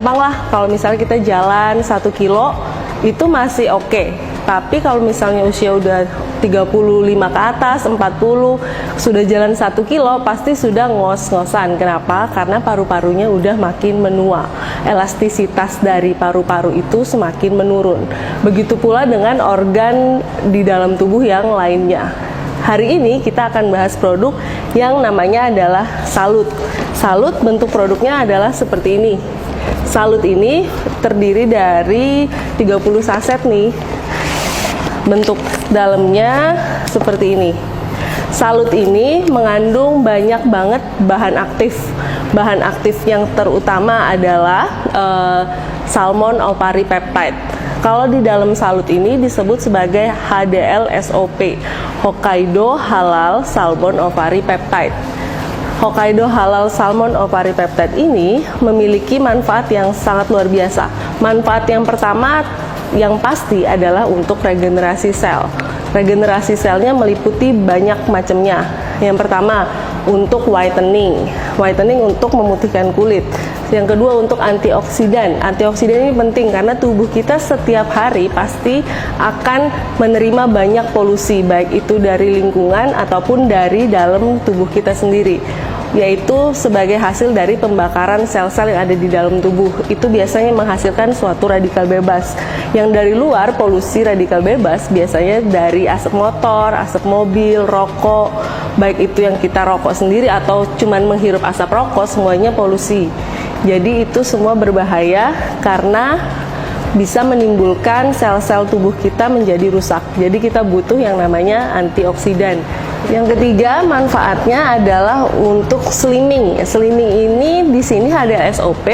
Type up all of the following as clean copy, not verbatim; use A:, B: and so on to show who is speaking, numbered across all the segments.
A: gampang lah kalau misalnya kita jalan 1 kilo itu masih oke. Tapi kalau misalnya usia udah 35 ke atas, 40, sudah jalan 1 kilo pasti sudah ngos-ngosan. Kenapa? Karena paru-parunya udah makin menua. Elastisitas dari paru-paru itu semakin menurun. Begitu pula dengan organ di dalam tubuh yang lainnya. Hari ini kita akan bahas produk yang namanya adalah Salut. Salut bentuk produknya adalah seperti ini. Salut ini terdiri dari 30 saset nih. Bentuk dalamnya seperti ini. Salut ini mengandung banyak banget bahan aktif. Bahan aktif yang terutama adalah salmon ovary peptide. Kalau di dalam Salut ini disebut sebagai HDL-SOP, Hokkaido Halal Salmon Ovary Peptide. Hokkaido Halal Salmon Ovary Peptide ini memiliki manfaat yang sangat luar biasa. Manfaat yang pertama yang pasti adalah untuk regenerasi sel. Regenerasi selnya meliputi banyak macamnya. Yang pertama, untuk whitening. Whitening untuk memutihkan kulit. Yang kedua, untuk antioksidan. Antioksidan ini penting karena tubuh kita setiap hari pasti akan menerima banyak polusi, baik itu dari lingkungan ataupun dari dalam tubuh kita sendiri, yaitu sebagai hasil dari pembakaran sel-sel yang ada di dalam tubuh. Itu biasanya menghasilkan suatu radikal bebas. Yang dari luar, polusi radikal bebas biasanya dari asap motor, asap mobil, rokok, baik itu yang kita rokok sendiri atau cuman menghirup asap rokok, semuanya polusi. Jadi itu semua berbahaya karena bisa menimbulkan sel-sel tubuh kita menjadi rusak. Jadi kita butuh yang namanya antioksidan. Yang ketiga, manfaatnya adalah untuk slimming. Slimming ini di sini HDL-SOP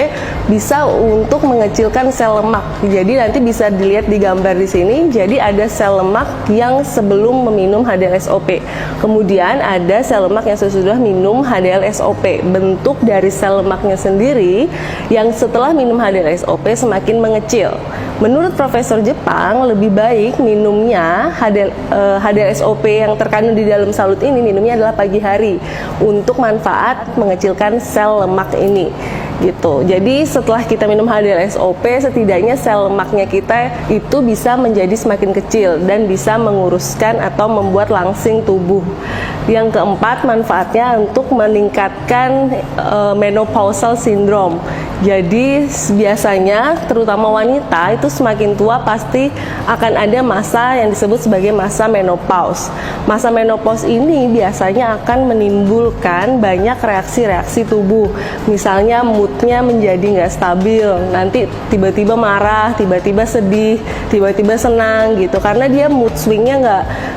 A: bisa untuk mengecilkan sel lemak. Jadi nanti bisa dilihat di gambar di sini. Jadi ada sel lemak yang sebelum meminum HDL-SOP. Kemudian ada sel lemak yang sesudah minum HDL-SOP. Bentuk dari sel lemaknya sendiri yang setelah minum HDL-SOP semakin mengecil. Menurut Profesor Jepang, lebih baik minumnya HDL-SOP yang terkandung di dalam Salut ini minumnya adalah pagi hari untuk manfaat mengecilkan sel lemak ini gitu. Jadi setelah kita minum HDL-SOP, setidaknya sel lemaknya kita itu bisa menjadi semakin kecil dan bisa menguruskan atau membuat langsing tubuh. Yang keempat, manfaatnya untuk meningkatkan menopausal syndrome. Jadi biasanya terutama wanita itu semakin tua pasti akan ada masa yang disebut sebagai masa menopause. Masa menopause ini biasanya akan menimbulkan banyak reaksi-reaksi tubuh. Misalnya moodnya menjadi nggak stabil, nanti tiba-tiba marah, tiba-tiba sedih, tiba-tiba senang gitu. Karena dia mood swingnya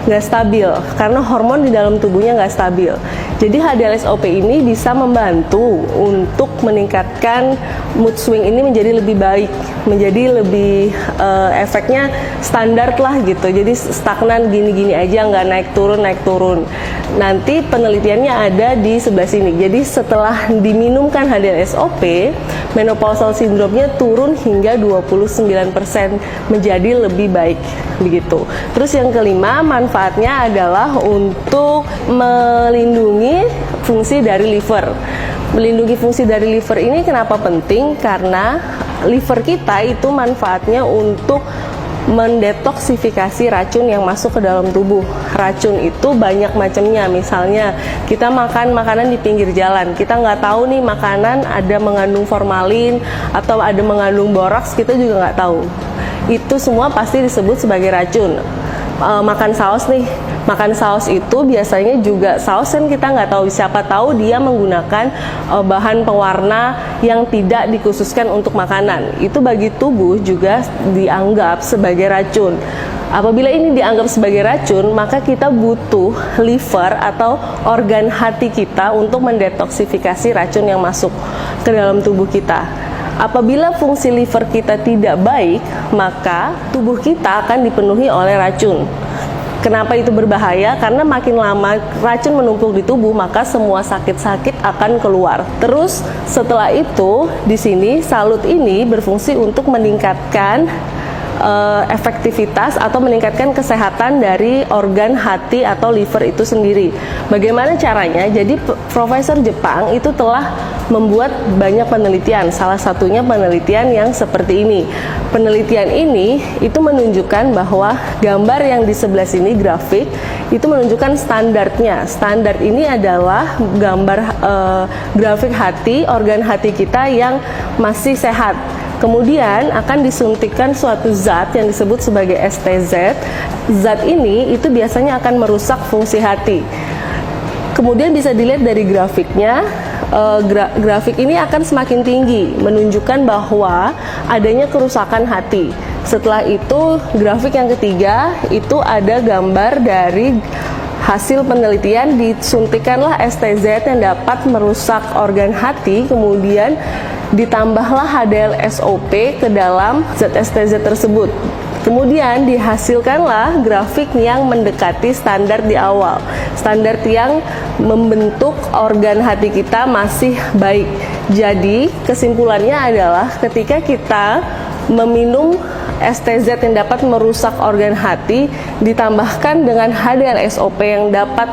A: nggak stabil, karena hormon di dalam tubuhnya nggak stabil. Jadi HDL-SOP ini bisa membantu untuk meningkatkan mood swing ini menjadi lebih baik, menjadi lebih efeknya standar lah gitu. Jadi stagnan gini-gini aja, nggak naik turun. Nanti penelitiannya ada di sebelah sini. Jadi setelah diminumkan HDL-SOP, menopausal syndrome-nya turun hingga 29% menjadi lebih baik begitu. Terus yang kelima, manfaatnya adalah untuk melindungi fungsi dari liver. Melindungi fungsi dari liver ini kenapa penting? Karena liver kita itu manfaatnya untuk mendetoksifikasi racun yang masuk ke dalam tubuh. Racun itu banyak macamnya. Misalnya kita makan makanan di pinggir jalan, kita nggak tahu nih makanan ada mengandung formalin atau ada mengandung boraks, kita juga nggak tahu. Itu semua pasti disebut sebagai racun. Makan saus nih, makan saus itu biasanya juga saus kan kita nggak tahu, siapa tahu dia menggunakan bahan pewarna yang tidak dikhususkan untuk makanan. Itu bagi tubuh juga dianggap sebagai racun. Apabila ini dianggap sebagai racun, maka kita butuh liver atau organ hati kita untuk mendetoksifikasi racun yang masuk ke dalam tubuh kita. Apabila fungsi liver kita tidak baik, maka tubuh kita akan dipenuhi oleh racun. Kenapa itu berbahaya? Karena makin lama racun menumpuk di tubuh, maka semua sakit-sakit akan keluar. Terus setelah itu, di sini Salut ini berfungsi untuk meningkatkan efektivitas atau meningkatkan kesehatan dari organ hati atau liver itu sendiri. Bagaimana caranya? Jadi Profesor Jepang itu telah membuat banyak penelitian, salah satunya penelitian yang seperti ini. Penelitian ini itu menunjukkan bahwa gambar yang di sebelah sini grafik itu menunjukkan standarnya. Standar ini adalah gambar grafik hati, organ hati kita yang masih sehat. Kemudian akan disuntikkan suatu zat yang disebut sebagai STZ. Zat ini itu biasanya akan merusak fungsi hati. Kemudian bisa dilihat dari grafiknya, grafik ini akan semakin tinggi, menunjukkan bahwa adanya kerusakan hati. Setelah itu, grafik yang ketiga itu ada gambar dari hasil penelitian, disuntikanlah STZ yang dapat merusak organ hati, kemudian ditambahlah HDL-SOP ke dalam zat STZ tersebut. Kemudian dihasilkanlah grafik yang mendekati standar di awal. Standar yang membentuk organ hati kita masih baik. Jadi kesimpulannya adalah ketika kita meminum STZ yang dapat merusak organ hati ditambahkan dengan HDL-SOP yang dapat